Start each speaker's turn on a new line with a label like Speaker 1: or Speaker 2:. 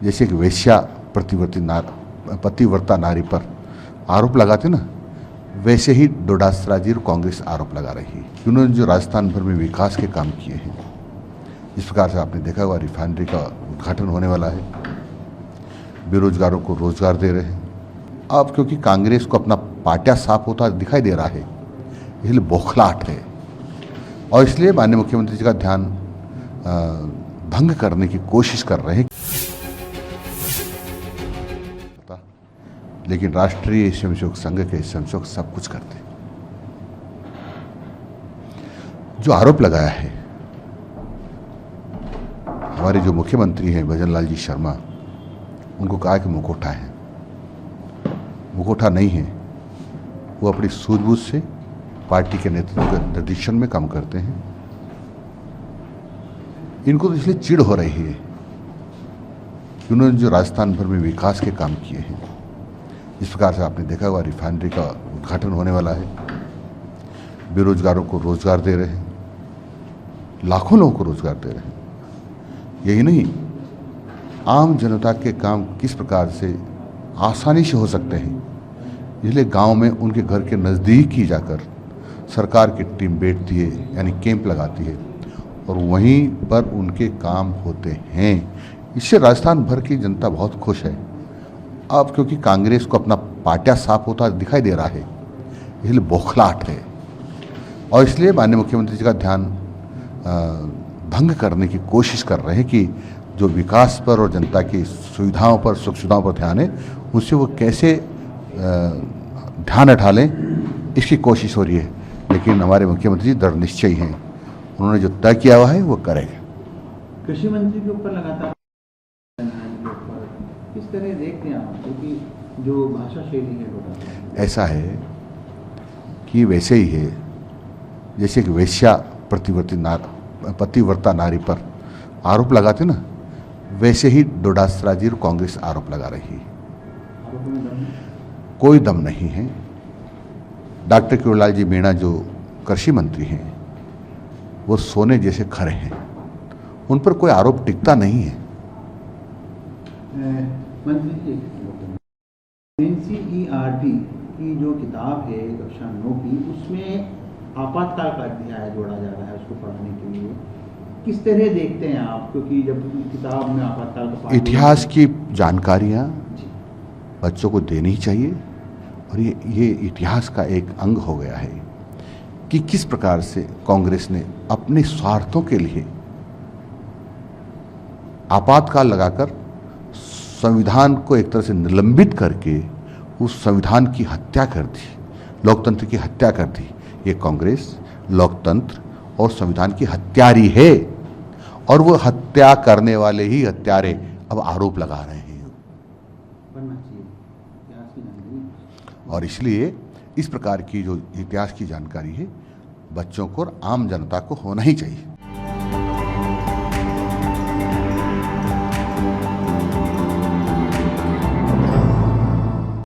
Speaker 1: जैसे कि वेश्या पतिव्रता नारी पर आरोप लगाते ना, वैसे ही डोडासरा जी और कांग्रेस आरोप लगा रही है। उन्होंने जो राजस्थान भर में विकास के काम किए हैं, इस प्रकार से आपने देखा हुआ रिफाइनरी का उद्घाटन होने वाला है, बेरोजगारों को रोजगार दे रहे हैं। अब क्योंकि कांग्रेस को अपना पाटिया साफ होता दिखाई दे रहा है, इसलिए बौखलाहट है और इसलिए माननीय मुख्यमंत्री जी का ध्यान भंग करने की कोशिश कर रहे हैं। लेकिन राष्ट्रीय स्वयंसेवक संघ के स्वयंसेवक सब कुछ करते हैं। जो आरोप लगाया है हमारे जो मुख्यमंत्री हैं भजन लाल जी शर्मा, उनको कहा कि मुखौटा है, मुखौटा नहीं है। वो अपनी सूझबूझ से पार्टी के नेतृत्व के निर्देशन में काम करते हैं। इनको तो इसलिए चिढ़ हो रही है कि उन्होंने जो राजस्थान भर में विकास के काम किए हैं, इस प्रकार से आपने देखा हुआ रिफाइनरी का उद्घाटन होने वाला है, बेरोजगारों को रोजगार दे रहे हैं, लाखों लोगों को रोजगार दे रहे हैं। यही नहीं, आम जनता के काम किस प्रकार से आसानी से हो सकते हैं, इसलिए गांव में उनके घर के नज़दीक ही जाकर सरकार की टीम बैठती है, यानी कैंप लगाती है और वहीं पर उनके काम होते हैं। इससे राजस्थान भर की जनता बहुत खुश है। अब क्योंकि कांग्रेस को अपना पाटिया साफ होता दिखाई दे रहा है, इसलिए बौखलाहट है और इसलिए माननीय मुख्यमंत्री जी का ध्यान भंग करने की कोशिश कर रहे हैं कि जो विकास पर और जनता की सुविधाओं पर, सुख सुविधाओं पर ध्यान है, उससे वो कैसे ध्यान हटा लें, इसकी कोशिश हो रही है। लेकिन हमारे मुख्यमंत्री दृढ़ निश्चयी हैं, उन्होंने जो तय किया हुआ है वो करेंगे।
Speaker 2: कृषि मंत्री के ऊपर लगातार किस तरह देखते हैं आप, क्योंकि जो भाषा शैली है
Speaker 1: ऐसा है कि वैसे ही है जैसे कि वेश्या पतिव्रता नारी पर आरोप लगाते ना, वैसे ही डोडासरा जी और कांग्रेस आरोप लगा रही है। कोई दम नहीं है। डॉक्टर किरोड़लाल जी मीणा जो कृषि मंत्री हैं, वो सोने जैसे खरे हैं, उन पर कोई आरोप टिकता नहीं है।
Speaker 2: मंत्री जी, एनसीईआरटी की जो किताब है कक्षा 9 की, उसमें आपातकाल का अध्याय जोड़ा जा रहा है उसको पढ़ाने के लिए। किस तरह देखते हैं आप, क्योंकि जब किताब में आपातकाल का
Speaker 1: इतिहास की जानकारियाँ बच्चों को देनी चाहिए और ये इतिहास का एक अंग हो गया है कि किस प्रकार से कांग्रेस ने अपने स्वार्थों के लिए आपातकाल लगाकर संविधान को एक तरह से निलंबित करके उस संविधान की हत्या कर दी, लोकतंत्र की हत्या कर दी। ये कांग्रेस लोकतंत्र और संविधान की हत्यारी है और वो हत्या करने वाले ही हत्यारे अब आरोप लगा रहे हैं। और इसलिए इस प्रकार की जो इतिहास की जानकारी है बच्चों को और आम जनता को होना ही चाहिए।